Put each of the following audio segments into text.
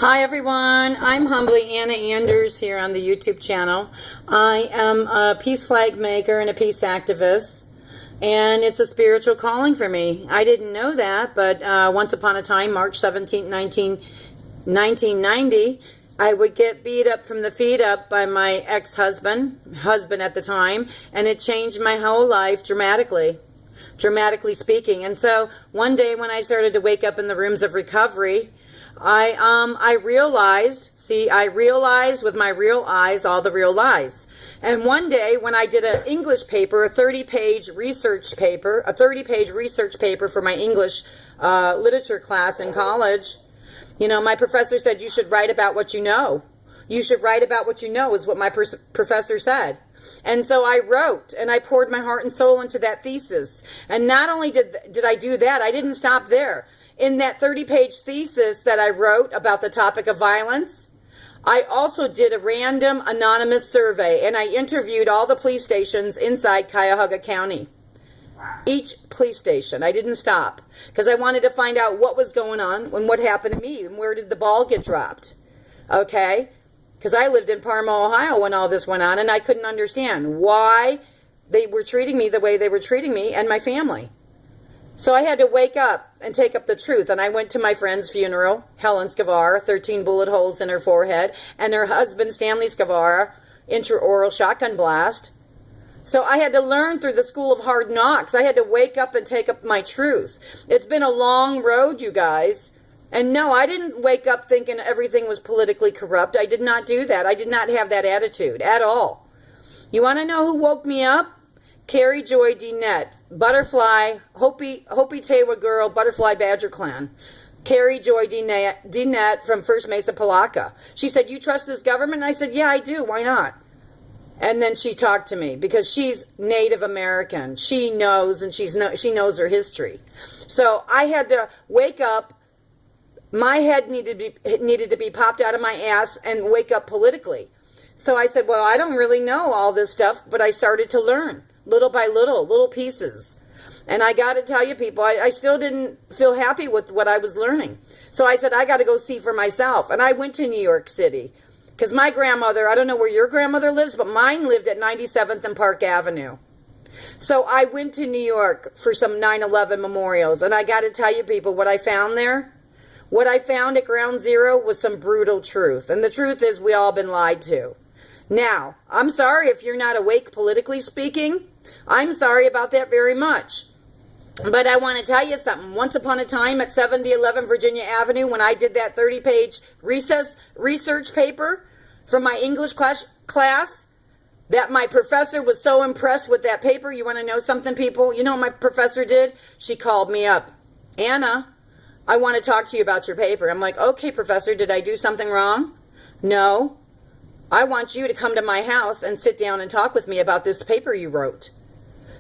Hi everyone, I'm humbly Anna Anders here on the YouTube channel. I am a peace flag maker and a peace activist, and it's a spiritual calling for me. I didn't know that, but once upon a time, March 17, 1990, I would get beat up from the feet up by my husband at the time, and it changed my whole life dramatically speaking. And so one day when I started to wake up in the rooms of recovery, I realized with my real eyes all the real lies. And one day when I did an English paper, a 30-page research paper for my English literature class in college, my professor said, you should write about what you know. You should write about what you know, is what my professor said. And so I wrote, and I poured my heart and soul into that thesis. And not only did I do that, I didn't stop there. In that 30-page thesis that I wrote about the topic of violence, I also did a random anonymous survey, and I interviewed all the police stations inside Cuyahoga County. Each police station. I didn't stop because I wanted to find out what was going on and what happened to me and where did the ball get dropped. Okay? Because I lived in Parma, Ohio when all this went on, and I couldn't understand why they were treating me the way they were treating me and my family. So I had to wake up and take up the truth. And I went to my friend's funeral, Helen Skavara, 13 bullet holes in her forehead, and her husband, Stanley Skavara, intraoral shotgun blast. So I had to learn through the school of hard knocks. I had to wake up and take up my truth. It's been a long road, you guys. And no, I didn't wake up thinking everything was politically corrupt. I did not do that. I did not have that attitude at all. You want to know who woke me up? Carrie Joy DeNet, Butterfly, Hopi Tewa Girl, Butterfly Badger Clan. Carrie Joy DeNet from First Mesa Palaca. She said, you trust this government? And I said, yeah, I do. Why not? And then she talked to me because she's Native American. She knows, and she knows her history. So I had to wake up. My head needed to be popped out of my ass and wake up politically. So I said, well, I don't really know all this stuff, but I started to learn. Little by little pieces. And I got to tell you, people, I still didn't feel happy with what I was learning. So I said, I got to go see for myself. And I went to New York City. Because my grandmother, I don't know where your grandmother lives, but mine lived at 97th and Park Avenue. So I went to New York for some 9/11 memorials. And I got to tell you, people, what I found there? What I found at Ground Zero was some brutal truth. And the truth is we all been lied to. Now, I'm sorry if you're not awake politically speaking. I'm sorry about that very much. But I want to tell you something. Once upon a time at 7011 Virginia Avenue, when I did that 30-page research paper from my English class, that my professor was so impressed with that paper. You want to know something, people? You know what my professor did? She called me up. Anna, I want to talk to you about your paper. I'm like, okay, professor, did I do something wrong? No. I want you to come to my house and sit down and talk with me about this paper you wrote.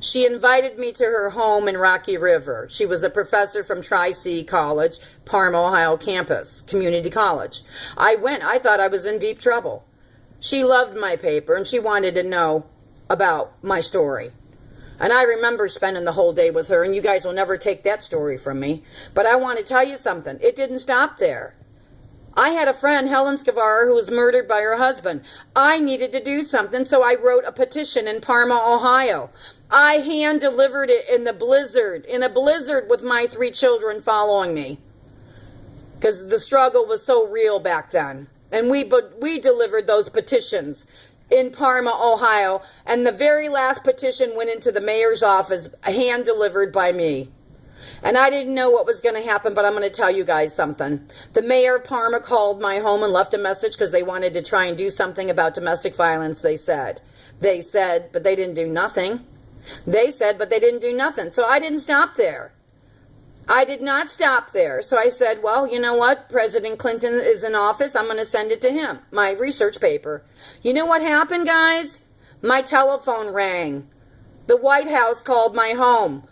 She invited me to her home in Rocky River. She was a professor from Tri-C College, Parma, Ohio campus, community college. I went. I thought I was in deep trouble. She loved my paper, and she wanted to know about my story. And I remember spending the whole day with her, and you guys will never take that story from me. But I want to tell you something. It didn't stop there. I had a friend, Helen Skavara, who was murdered by her husband. I needed to do something, so I wrote a petition in Parma, Ohio. I hand-delivered it in a blizzard with my 3 children following me. Because the struggle was so real back then. And we delivered those petitions in Parma, Ohio. And the very last petition went into the mayor's office, hand-delivered by me. And I didn't know what was going to happen, but I'm going to tell you guys something. The mayor of Parma called my home and left a message because they wanted to try and do something about domestic violence, they said. They said, but they didn't do nothing. They said, but they didn't do nothing. So I didn't stop there. I did not stop there. So I said, well, you know what? President Clinton is in office. I'm going to send it to him, my research paper. You know what happened, guys? My telephone rang. The White House called my home.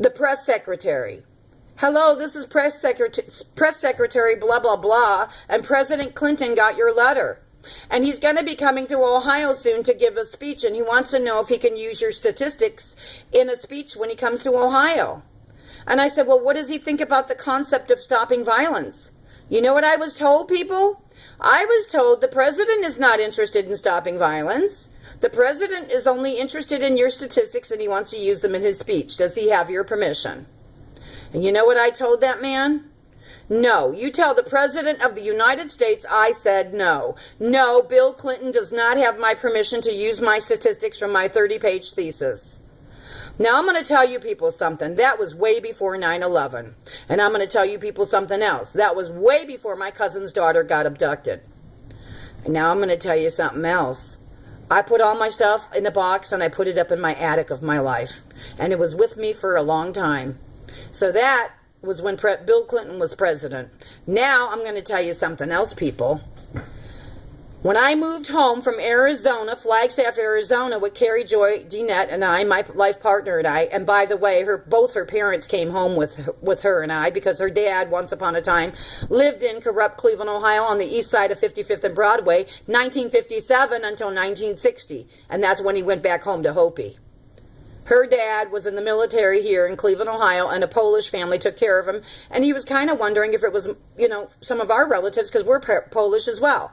The press secretary. Hello, this is press secretary blah, blah, blah, and President Clinton got your letter. And he's going to be coming to Ohio soon to give a speech, and he wants to know if he can use your statistics in a speech when he comes to Ohio. And I said, well, what does he think about the concept of stopping violence? You know what I was told, people? I was told the president is not interested in stopping violence. The president is only interested in your statistics and he wants to use them in his speech. Does he have your permission? And you know what I told that man? No, you tell the President of the United States I said no. No, Bill Clinton does not have my permission to use my statistics from my 30-page thesis. Now, I'm going to tell you people something. That was way before 9/11. And I'm going to tell you people something else. That was way before my cousin's daughter got abducted. And now I'm going to tell you something else. I put all my stuff in a box and I put it up in my attic of my life. And it was with me for a long time. So that was when Bill Clinton was president. Now I'm going to tell you something else, people. When I moved home from Arizona, Flagstaff, Arizona, with Carrie Joy DeNette and I, my life partner and I, and by the way, both her parents came home with her and I because her dad, once upon a time, lived in corrupt Cleveland, Ohio on the east side of 55th and Broadway, 1957 until 1960. And that's when he went back home to Hopi. Her dad was in the military here in Cleveland, Ohio, and a Polish family took care of him. And he was kind of wondering if it was, some of our relatives, because we're Polish as well.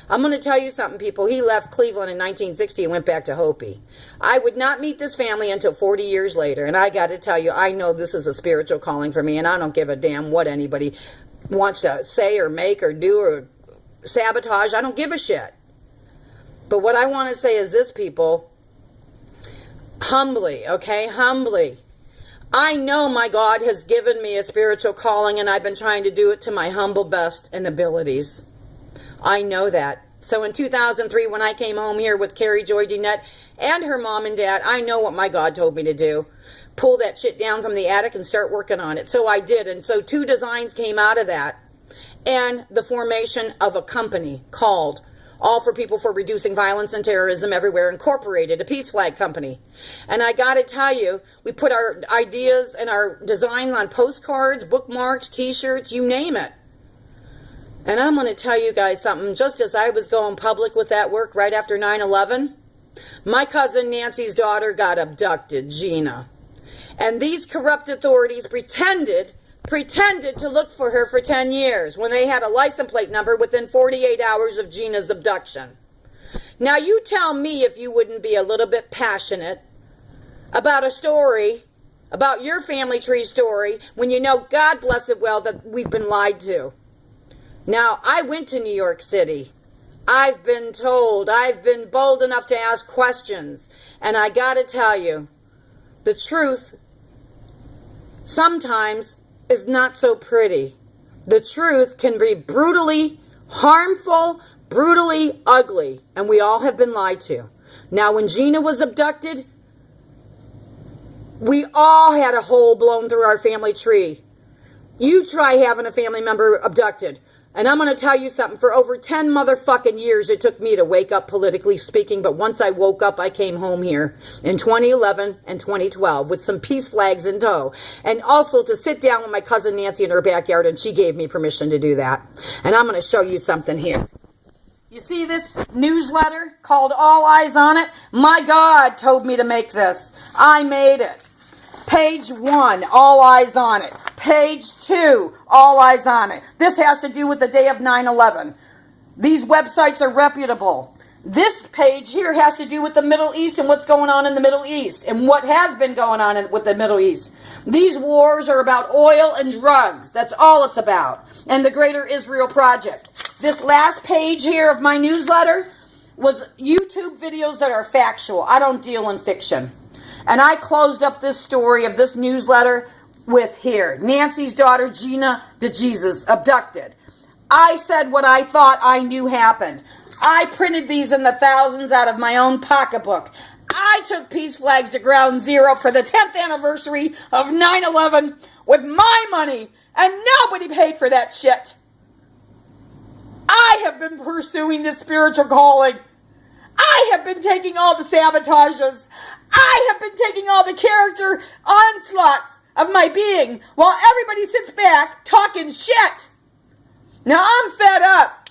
I'm going to tell you something, people. He left Cleveland in 1960 and went back to Hopi. I would not meet this family until 40 years later. And I got to tell you, I know this is a spiritual calling for me, and I don't give a damn what anybody wants to say or make or do or sabotage. I don't give a shit. But what I want to say is this, people. Humbly, okay? Humbly. I know my God has given me a spiritual calling, and I've been trying to do it to my humble best and abilities. I know that. So in 2003, when I came home here with Carrie Joy DeNette and her mom and dad, I know what my God told me to do. Pull that shit down from the attic and start working on it. So I did. And so 2 designs came out of that. And the formation of a company called All for People for Reducing Violence and Terrorism Everywhere Incorporated, a peace flag company. And I got to tell you, we put our ideas and our designs on postcards, bookmarks, t-shirts, you name it. And I'm going to tell you guys something. Just as I was going public with that work right after 9/11, my cousin Nancy's daughter got abducted, Gina. And these corrupt authorities pretended to look for her for 10 years when they had a license plate number within 48 hours of Gina's abduction. Now you tell me if you wouldn't be a little bit passionate about a story, about your family tree story, when you know, God bless it well, that we've been lied to. Now, I went to New York City. I've been told, I've been bold enough to ask questions. And I got to tell you, the truth sometimes is not so pretty. The truth can be brutally harmful, brutally ugly. And we all have been lied to. Now, when Gina was abducted, we all had a hole blown through our family tree. You try having a family member abducted. And I'm going to tell you something. For over 10 motherfucking years, it took me to wake up, politically speaking. But once I woke up, I came home here in 2011 and 2012 with some peace flags in tow. And also to sit down with my cousin Nancy in her backyard, and she gave me permission to do that. And I'm going to show you something here. You see this newsletter called All Eyes on It? My God told me to make this. I made it. Page 1, all eyes on it. Page 2, all eyes on it. This has to do with the day of 9/11. These websites are reputable. This page here has to do with the Middle East and what's going on in the Middle East and what has been going on with the Middle East. These wars are about oil and drugs. That's all it's about. And the Greater Israel Project. This last page here of my newsletter was YouTube videos that are factual. I don't deal in fiction. And I closed up this story of this newsletter with here. Nancy's daughter, Gina DeJesus, abducted. I said what I thought I knew happened. I printed these in the thousands out of my own pocketbook. I took peace flags to ground zero for the 10th anniversary of 9/11 with my money. And nobody paid for that shit. I have been pursuing this spiritual calling. I have been taking all the sabotages. I have been taking all the character onslaughts of my being while everybody sits back talking shit. Now I'm fed up.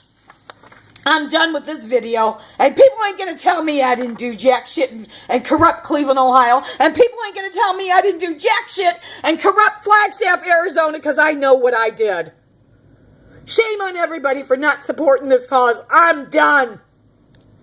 I'm done with this video. And people ain't going to tell me I didn't do jack shit and corrupt Cleveland, Ohio. And people ain't going to tell me I didn't do jack shit and corrupt Flagstaff, Arizona, because I know what I did. Shame on everybody for not supporting this cause. I'm done.